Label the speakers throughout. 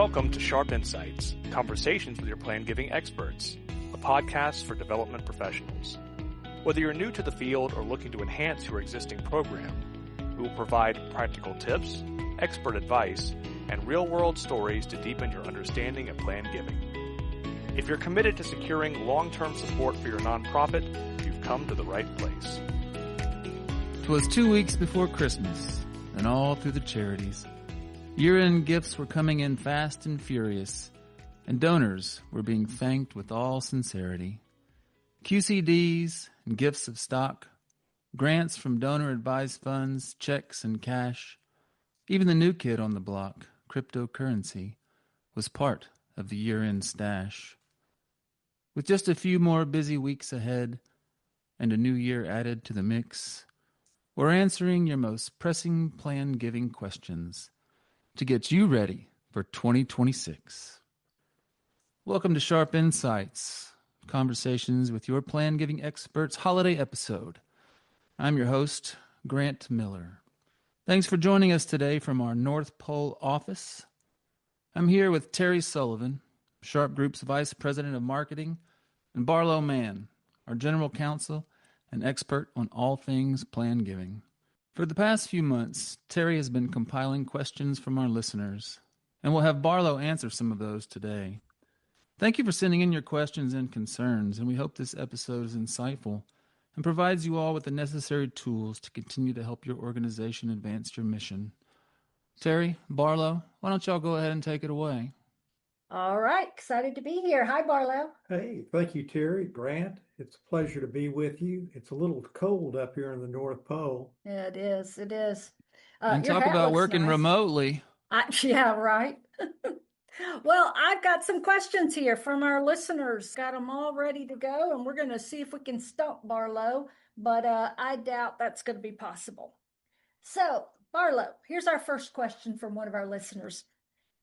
Speaker 1: Welcome to Sharpe Insights, Conversations with your Plan Giving Experts, a podcast for development professionals. Whether you're new to the field or looking to enhance your existing program, we will provide practical tips, expert advice, and real-world stories to deepen your understanding of plan giving. If you're committed to securing long-term support for your nonprofit, you've come to the right place.
Speaker 2: 'Twas 2 weeks before Christmas, and all through the charities, year-end gifts were coming in fast and furious, and donors were being thanked with all sincerity. QCDs and gifts of stock, grants from donor-advised funds, checks and cash. Even the new kid on the block, cryptocurrency, was part of the year-end stash. With just a few more busy weeks ahead and a new year added to the mix, we're answering your most pressing plan-giving questions to get you ready for 2026. Welcome to Sharpe Insights, Conversations with your Plan-Giving Experts holiday episode. I'm your host, Grant Miller. Thanks for joining us today from our North Pole office. I'm here with Teri Sullivan, Sharpe Group's Vice President of Marketing, and Barlow Mann, our General Counsel and expert on all things plan giving. For the past few months, Teri has been compiling questions from our listeners, and we'll have Barlow answer some of those today. Thank you for sending in your questions and concerns, and we hope this episode is insightful and provides you all with the necessary tools to continue to help your organization advance your mission. Teri, Barlow, why don't y'all go ahead and take it away?
Speaker 3: All right, excited to be here. Hi, Barlow.
Speaker 4: Hey, thank you, Teri. Grant, it's a pleasure to be with you. It's a little cold up here in the North Pole.
Speaker 3: Yeah, it is. It is.
Speaker 2: And
Speaker 3: Your
Speaker 2: talk
Speaker 3: hat
Speaker 2: about
Speaker 3: looks
Speaker 2: working
Speaker 3: nice.
Speaker 2: remotely.
Speaker 3: Yeah, right. Well, I've got some questions here from our listeners. Got them all ready to go, and we're going to see if we can stump Barlow, but I doubt that's going to be possible. So, Barlow, here's our first question from one of our listeners.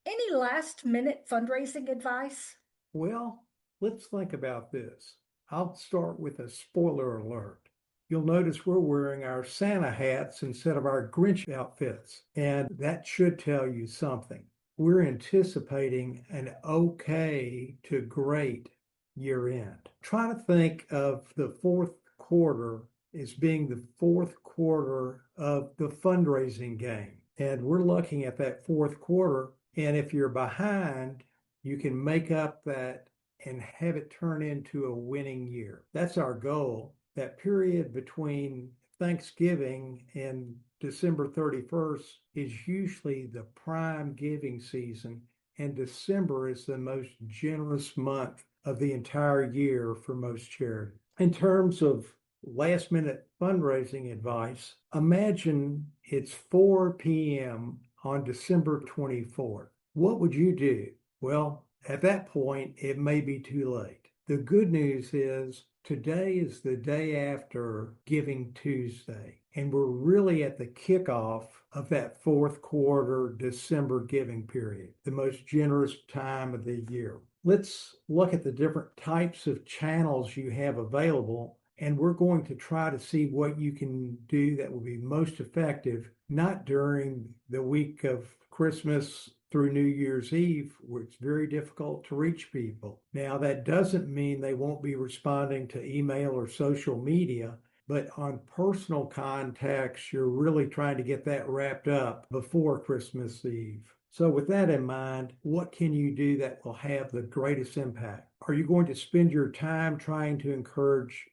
Speaker 3: Any last-minute fundraising advice?
Speaker 4: Well, let's think about this. I'll start with a spoiler alert. You'll notice we're wearing our Santa hats instead of our Grinch outfits, and that should tell you something. We're anticipating an okay to great year end. Try to think of the fourth quarter as being the fourth quarter of the fundraising game. And we're looking at that fourth quarter. And if you're behind, you can make up that and have it turn into a winning year. That's our goal. That period between Thanksgiving and December 31st is usually the prime giving season, and December is the most generous month of the entire year for most charities. In terms of last-minute fundraising advice, imagine it's 4 p.m. on December 24th. What would you do? Well, at that point, it may be too late. The good news is today is the day after Giving Tuesday, and we're really at the kickoff of that fourth quarter December giving period, the most generous time of the year. Let's look at the different types of channels you have available, and we're going to try to see what you can do that will be most effective, not during the week of Christmas through New Year's Eve, where it's very difficult to reach people. Now, that doesn't mean they won't be responding to email or social media, but on personal contacts, you're really trying to get that wrapped up before Christmas Eve. So with that in mind, what can you do that will have the greatest impact? Are you going to spend your time trying to encourage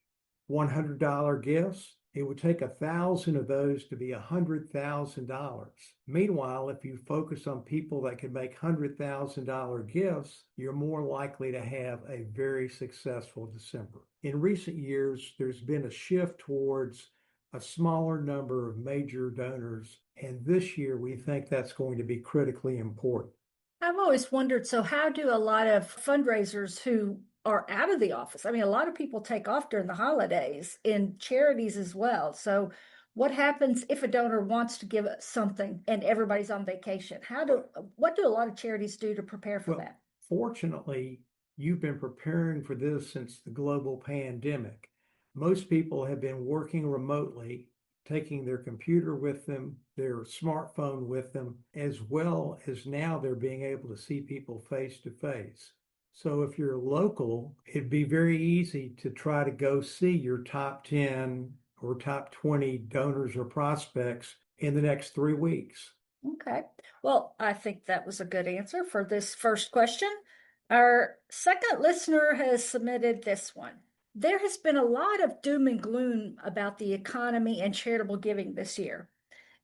Speaker 4: $100 gifts? It would take 1,000 of those to be $100,000. Meanwhile, if you focus on people that can make $100,000 gifts, you're more likely to have a very successful December. In recent years, there's been a shift towards a smaller number of major donors, and this year we think that's going to be critically important.
Speaker 3: I've always wondered, so how do a lot of fundraisers who are out of the office? I mean, a lot of people take off during the holidays in charities as well. So what happens if a donor wants to give something and everybody's on vacation? What do a lot of charities do to prepare for that?
Speaker 4: Fortunately, you've been preparing for this since the global pandemic. Most people have been working remotely, taking their computer with them, their smartphone with them, as well as now they're being able to see people face to face. So if you're local, it'd be very easy to try to go see your top 10 or top 20 donors or prospects in the next 3 weeks.
Speaker 3: Okay. Well, I think that was a good answer for this first question. Our second listener has submitted this one. There has been a lot of doom and gloom about the economy and charitable giving this year.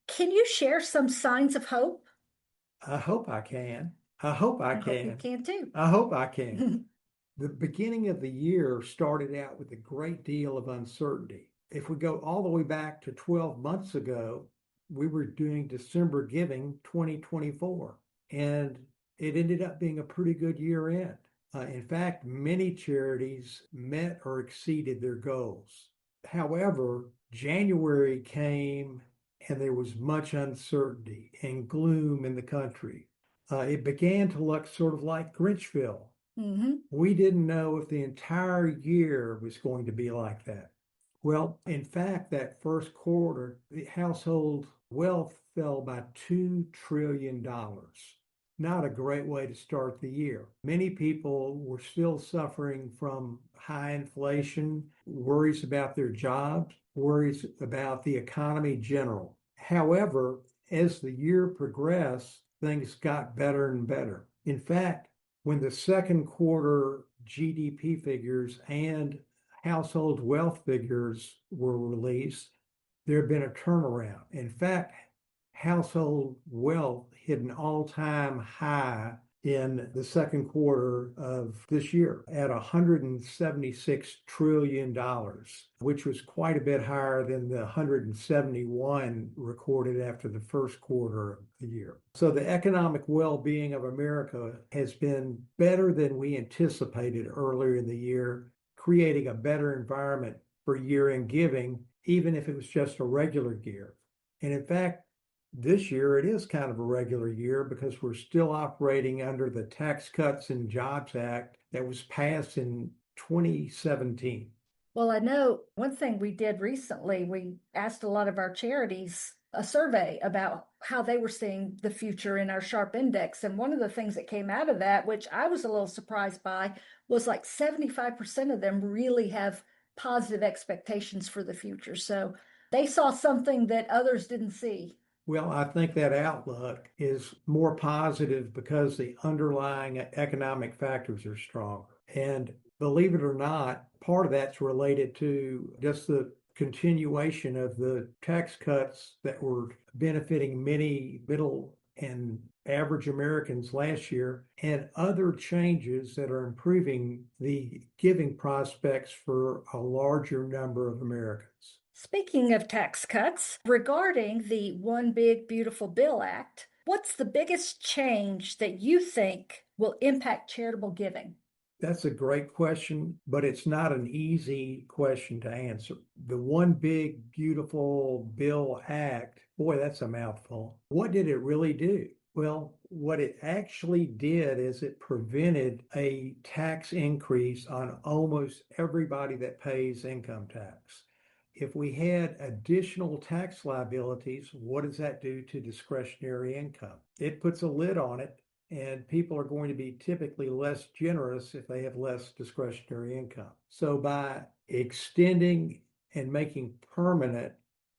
Speaker 3: Can you share some signs of hope?
Speaker 4: I hope I can. I hope I
Speaker 3: hope you
Speaker 4: can.
Speaker 3: can too.
Speaker 4: I hope I can. The beginning of the year started out with a great deal of uncertainty. If we go all the way back to 12 months ago, we were doing December giving 2024, and it ended up being a pretty good year end. In fact, many charities met or exceeded their goals. However, January came and there was much uncertainty and gloom in the country. It began to look sort of like Grinchville.
Speaker 3: Mm-hmm.
Speaker 4: We didn't know if the entire year was going to be like that. Well, in fact, that first quarter, the household wealth fell by $2 trillion. Not a great way to start the year. Many people were still suffering from high inflation, worries about their jobs, worries about the economy in general. However, as the year progressed, things got better and better. In fact, when the second quarter GDP figures and household wealth figures were released, there had been a turnaround. In fact, household wealth hit an all-time high in the second quarter of this year at $176 trillion, which was quite a bit higher than the 171 recorded after the first quarter of the year. So the economic well-being of America has been better than we anticipated earlier in the year, creating a better environment for year-end giving, even if it was just a regular year. And in fact, this year it is kind of a regular year because we're still operating under the Tax Cuts and Jobs Act that was passed in 2017.
Speaker 3: Well, I know one thing we did recently, we asked a lot of our charities a survey about how they were seeing the future in our Sharpe Index. And one of the things that came out of that, which I was a little surprised by, was like 75% of them really have positive expectations for the future. So they saw something that others didn't see.
Speaker 4: Well, I think that outlook is more positive because the underlying economic factors are stronger. And believe it or not, part of that's related to just the continuation of the tax cuts that were benefiting many middle and average Americans last year, and other changes that are improving the giving prospects for a larger number of Americans.
Speaker 3: Speaking of tax cuts, regarding the One Big Beautiful Bill Act, what's the biggest change that you think will impact charitable giving?
Speaker 4: That's a great question, but it's not an easy question to answer. The One Big Beautiful Bill Act, boy, that's a mouthful. What did it really do? Well, what it actually did is it prevented a tax increase on almost everybody that pays income tax. If we had additional tax liabilities, what does that do to discretionary income? It puts a lid on it, and people are going to be typically less generous if they have less discretionary income. So by extending and making permanent,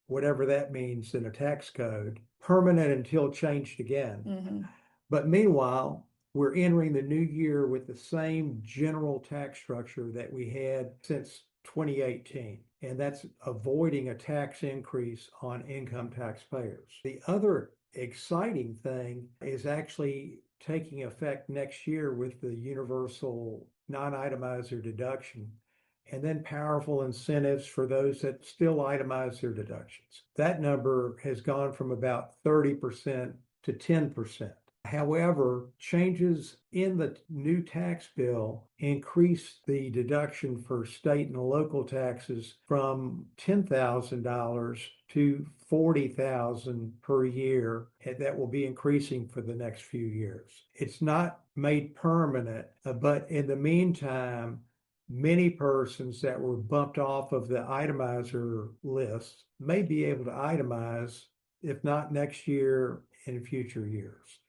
Speaker 4: whatever that means in a tax code, permanent until changed again.
Speaker 3: Mm-hmm.
Speaker 4: But meanwhile, we're entering the new year with the same general tax structure that we had since 2018, and that's avoiding a tax increase on income taxpayers. The other exciting thing is actually taking effect next year with the universal non-itemizer deduction, and then powerful incentives for those that still itemize their deductions. That number has gone from about 30% to 10%. However, changes in the new tax bill increase the deduction for state and local taxes from $10,000 to $40,000 per year. And that will be increasing for the next few years. It's not made permanent, but in the meantime, many persons that were bumped off of the itemizer list may be able to itemize, if not next year, in future years.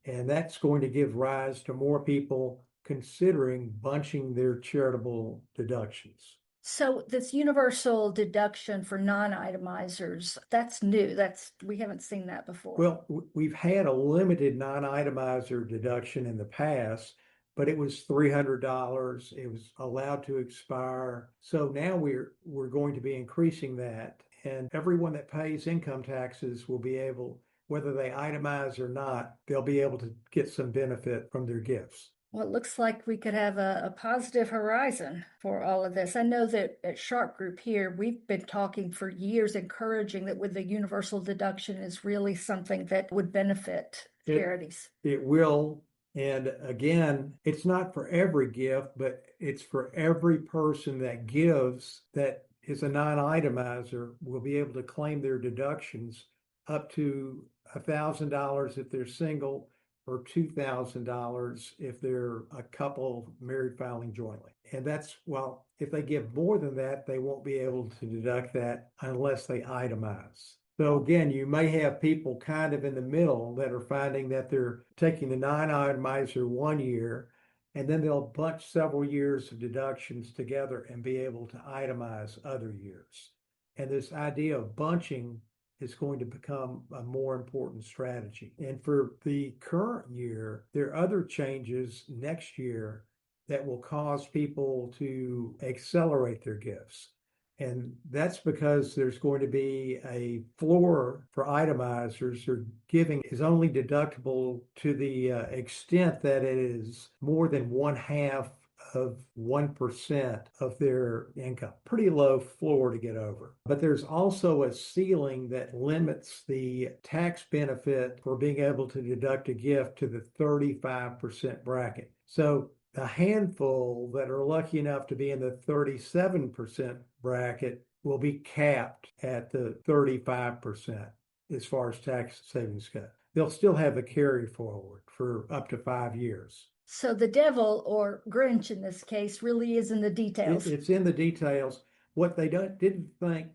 Speaker 4: And that's going to give rise to more people considering bunching their charitable deductions.
Speaker 3: So this universal deduction for non-itemizers, that's new. We haven't seen that before.
Speaker 4: Well, we've had a limited non-itemizer deduction in the past, but it was $300. It was allowed to expire. So now we're going to be increasing that, and everyone that pays income taxes will be able, whether they itemize or not, they'll be able to get some benefit from their gifts.
Speaker 3: Well, it looks like we could have a positive horizon for all of this. I know that at Sharpe Group here, we've been talking for years, encouraging that with the universal deduction is really something that would benefit charities.
Speaker 4: It will. And again, it's not for every gift, but it's for every person that gives that is a non-itemizer will be able to claim their deductions up to $1,000 if they're single, or $2,000 if they're a couple married filing jointly. And that's, well, if they give more than that, they won't be able to deduct that unless they itemize. So again, you may have people kind of in the middle that are finding that they're taking the non-itemizer 1 year, and then they'll bunch several years of deductions together and be able to itemize other years. And this idea of bunching is going to become a more important strategy. And for the current year, there are other changes next year that will cause people to accelerate their gifts. And that's because there's going to be a floor for itemizers. Their giving is only deductible to the extent that it is more than 1/2 of 1% of their income. Pretty low floor to get over. But there's also a ceiling that limits the tax benefit for being able to deduct a gift to the 35% bracket. So a handful that are lucky enough to be in the 37% bracket will be capped at the 35% as far as tax savings go. They'll still have a carry forward for up to 5 years.
Speaker 3: So the devil, or Grinch in this case, really is in the details.
Speaker 4: It's in the details. What they didn't think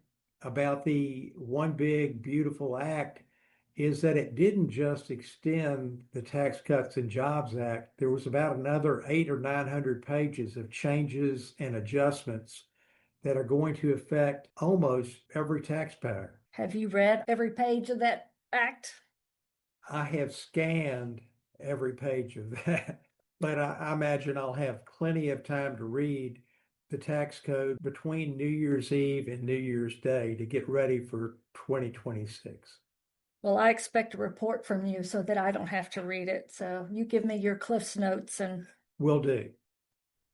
Speaker 4: about the One Big Beautiful Act is that it didn't just extend the Tax Cuts and Jobs Act. There was about another 800 or 900 pages of changes and adjustments that are going to affect almost every taxpayer.
Speaker 3: Have you read every page of that act?
Speaker 4: I have scanned every page of that. But I imagine I'll have plenty of time to read the tax code between New Year's Eve and New Year's Day to get ready for 2026.
Speaker 3: Well, I expect a report from you so that I don't have to read it. So you give me your Cliff's Notes and...
Speaker 4: Will do.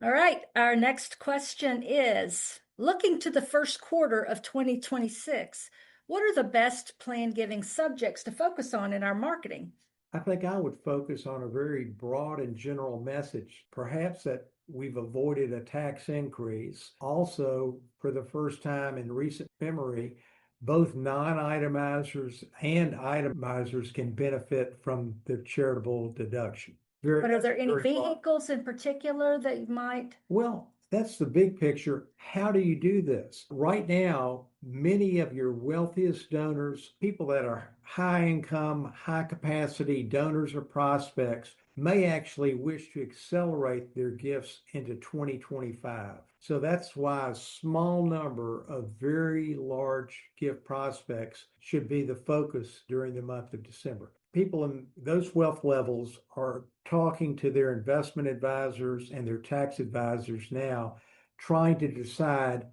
Speaker 3: All right. Our next question is, looking to the first quarter of 2026, what are the best plan giving subjects to focus on in our marketing?
Speaker 4: I think I would focus on a very broad and general message, perhaps that we've avoided a tax increase. Also, for the first time in recent memory, both non-itemizers and itemizers can benefit from the charitable deduction.
Speaker 3: But are there any vehicles in particular that you might?
Speaker 4: Well, that's the big picture. How do you do this? Right now, many of your wealthiest donors, people that are high income, high capacity donors or prospects, may actually wish to accelerate their gifts into 2025. So that's why a small number of very large gift prospects should be the focus during the month of December. People in those wealth levels are talking to their investment advisors and their tax advisors now, trying to decide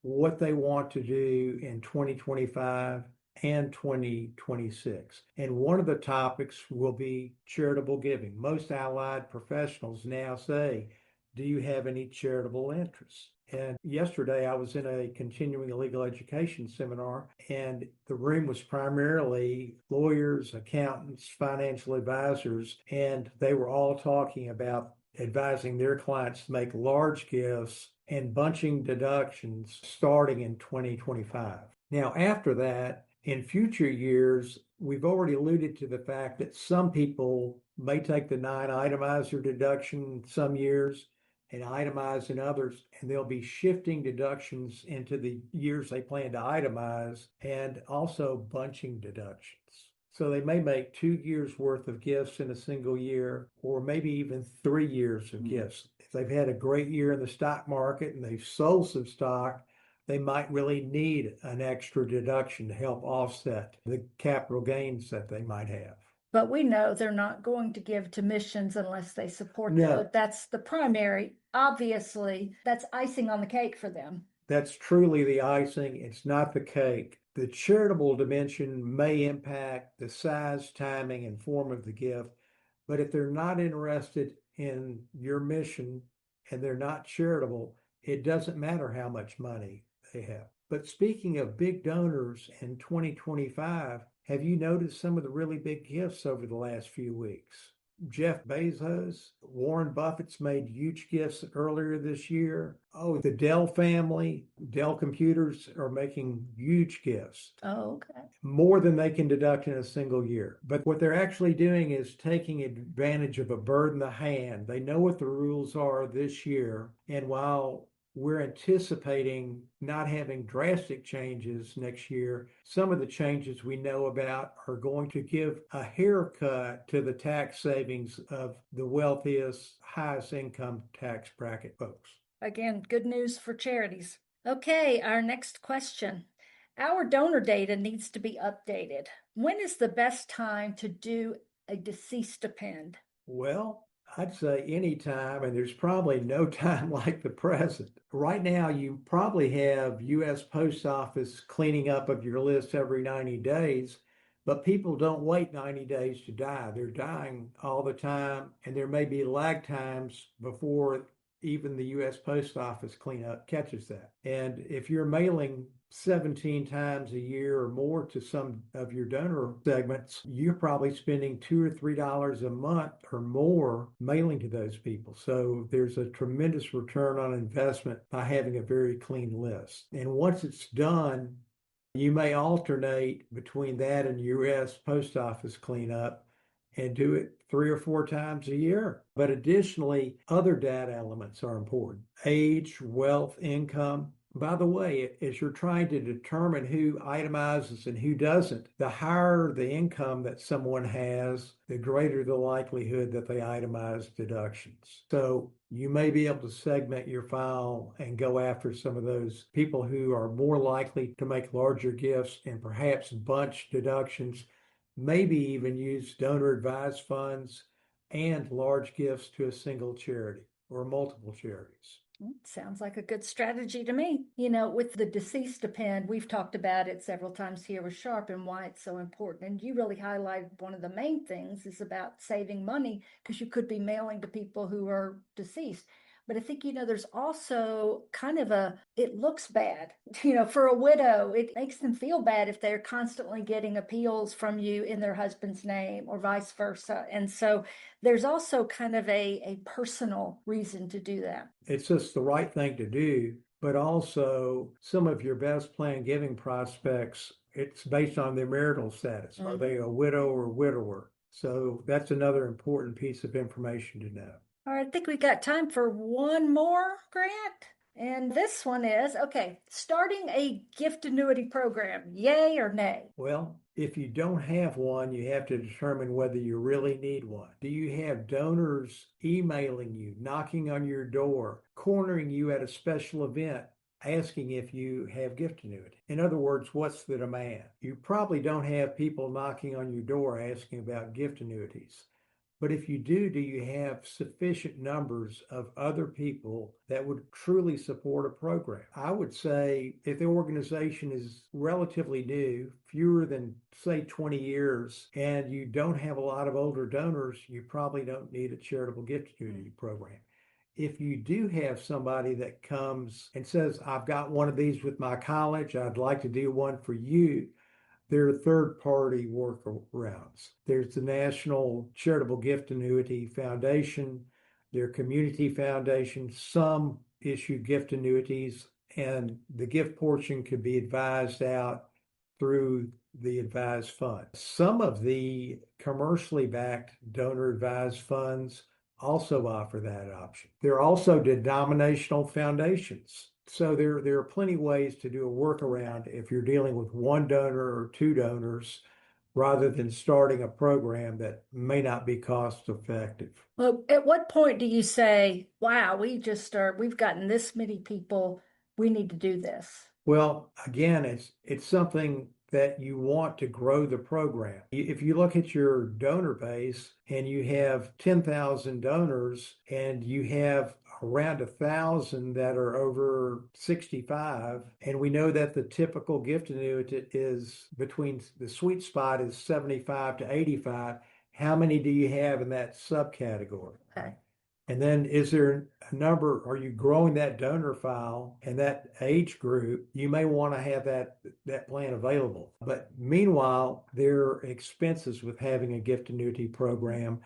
Speaker 4: what they want to do in 2025 and 2026. And one of the topics will be charitable giving. Most allied professionals now say, do you have any charitable interests? And yesterday I was in a continuing legal education seminar, and the room was primarily lawyers, accountants, financial advisors, and they were all talking about advising their clients to make large gifts and bunching deductions starting in 2025. Now, after that, in future years, we've already alluded to the fact that some people may take the non-itemizer deduction some years, and itemize in others, and they'll be shifting deductions into the years they plan to itemize and also bunching deductions. So they may make 2 years worth of gifts in a single year, or maybe even 3 years of gifts. If they've had a great year in the stock market and they've sold some stock, they might really need an extra deduction to help offset the capital gains that they might have.
Speaker 3: But we know they're not going to give to missions unless they support
Speaker 4: No.
Speaker 3: them. That's the primary. Obviously, that's icing on the cake for them.
Speaker 4: That's truly the icing. It's not the cake. The charitable dimension may impact the size, timing, and form of the gift, but if they're not interested in your mission and they're not charitable, it doesn't matter how much money they have. But speaking of big donors in 2025, have you noticed some of the really big gifts over the last few weeks? Jeff Bezos, Warren Buffett's made huge gifts earlier this year. Oh, the Dell family, Dell Computers are making huge gifts.
Speaker 3: Oh, okay.
Speaker 4: More than they can deduct in a single year. But what they're actually doing is taking advantage of a bird in the hand. They know what the rules are this year. And while we're anticipating not having drastic changes next year, some of the changes we know about are going to give a haircut to the tax savings of the wealthiest, highest income tax bracket folks.
Speaker 3: Again, good news for charities. Okay, our next question. Our donor data needs to be updated. When is the best time to do a deceased stipend?
Speaker 4: Well, I'd say any time, and there's probably no time like the present. Right now, you probably have U.S. Post Office cleaning up of your list every 90 days, but people don't wait 90 days to die. They're dying all the time, and there may be lag times before even the U.S. Post Office cleanup catches that. And if you're mailing 17 times a year or more to some of your donor segments, you're probably spending $2 or $3 a month or more mailing to those people. So there's a tremendous return on investment by having a very clean list. And once it's done, you may alternate between that and U.S. Post Office cleanup and do it 3 or 4 times a year. But additionally, other data elements are important. Age, wealth, income. By the way, as you're trying to determine who itemizes and who doesn't, the higher the income that someone has, the greater the likelihood that they itemize deductions. So you may be able to segment your file and go after some of those people who are more likely to make larger gifts and perhaps bunch deductions, maybe even use donor advised funds and large gifts to a single charity or multiple charities.
Speaker 3: Sounds like a good strategy to me. You know, with the deceased stipend, we've talked about it several times here with Sharpe and why it's so important. And you really highlighted one of the main things is about saving money because you could be mailing to people who are deceased. But I think, you know, there's also kind of it looks bad, you know, for a widow. It makes them feel bad if they're constantly getting appeals from you in their husband's name or vice versa. And so there's also kind of a personal reason to do that.
Speaker 4: It's just the right thing to do, but also some of your best planned giving prospects, it's based on their marital status. Mm-hmm. Are they a widow or widower? So that's another important piece of information to know.
Speaker 3: All right, I think we got time for one more, Grant. And this one is, okay, starting a gift annuity program, yay or nay?
Speaker 4: Well, if you don't have one, you have to determine whether you really need one. Do you have donors emailing you, knocking on your door, cornering you at a special event, asking if you have gift annuity? In other words, what's the demand? You probably don't have people knocking on your door asking about gift annuities. But if you do you have sufficient numbers of other people that would truly support a program? I would say if the organization is relatively new, fewer than, say, 20 years, and you don't have a lot of older donors, you probably don't need a charitable gift annuity program. If you do have somebody that comes and says, I've got one of these with my college, I'd like to do one for you, there are third-party workarounds. There's the National Charitable Gift Annuity Foundation, there are community foundations, some issue gift annuities, and the gift portion could be advised out through the advised fund. Some of the commercially backed donor advised funds also offer that option. There are also denominational foundations. So there are plenty of ways to do a workaround if you're dealing with one donor or two donors, rather than starting a program that may not be cost effective.
Speaker 3: Well, at what point do you say, wow, we've gotten this many people, we need to do this?
Speaker 4: Well, again, it's something that you want to grow the program. If you look at your donor base and you have 10,000 donors and you have around 1,000 that are over 65, and we know that the typical gift annuity is between, the sweet spot is 75 to 85. How many do you have in that subcategory?
Speaker 3: Okay.
Speaker 4: And then is there a number, are you growing that donor file and that age group? You may want to have that plan available. But meanwhile, there are expenses with having a gift annuity program,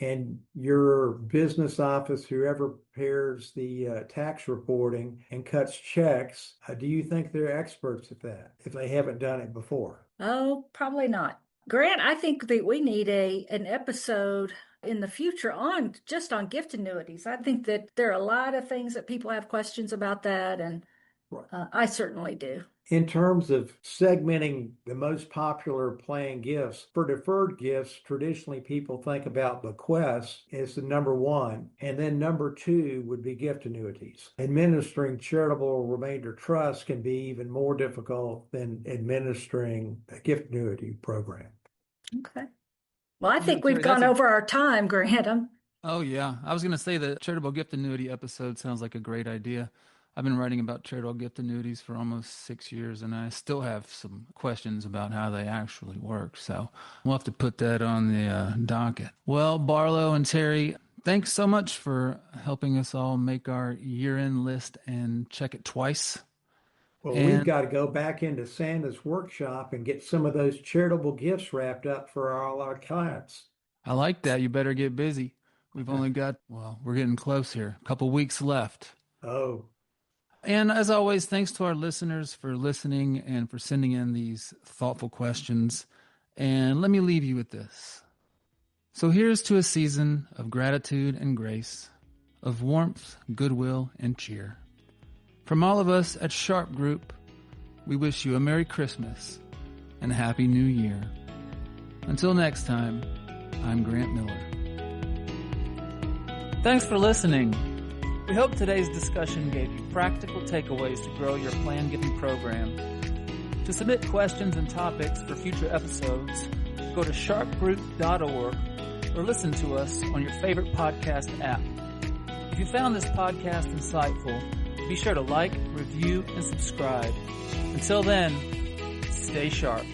Speaker 4: and your business office, whoever prepares the tax reporting and cuts checks, do you think they're experts at that if they haven't done it before?
Speaker 3: Oh, probably not. Grant, I think that we need an episode in the future on gift annuities. I think that there are a lot of things that people have questions about that, and I certainly do.
Speaker 4: In terms of segmenting the most popular plan gifts, for deferred gifts, traditionally people think about bequests as the number one, and then number two would be gift annuities. Administering charitable remainder trusts can be even more difficult than administering a gift annuity program.
Speaker 3: Okay. Well, I think we've gone over our time, Grant.
Speaker 2: Oh, yeah. I was going to say the charitable gift annuity episode sounds like a great idea. I've been writing about charitable gift annuities for almost 6 years, and I still have some questions about how they actually work. So we'll have to put that on the docket. Well, Barlow and Teri, thanks so much for helping us all make our year-end list and check it twice.
Speaker 4: Well, we've got to go back into Santa's workshop and get some of those charitable gifts wrapped up for all our clients.
Speaker 2: I like that. You better get busy. We've only got, we're getting close here. A couple weeks left.
Speaker 4: Oh.
Speaker 2: And as always, thanks to our listeners for listening and for sending in these thoughtful questions. And let me leave you with this. So here's to a season of gratitude and grace, of warmth, goodwill, and cheer. From all of us at Sharpe Group, we wish you a Merry Christmas and a Happy New Year. Until next time, I'm Grant Miller. Thanks for listening. We hope today's discussion gave you practical takeaways to grow your plan giving program. To submit questions and topics for future episodes, go to sharpegroup.org or listen to us on your favorite podcast app. If you found this podcast insightful, be sure to like, review, and subscribe. Until then, stay sharp.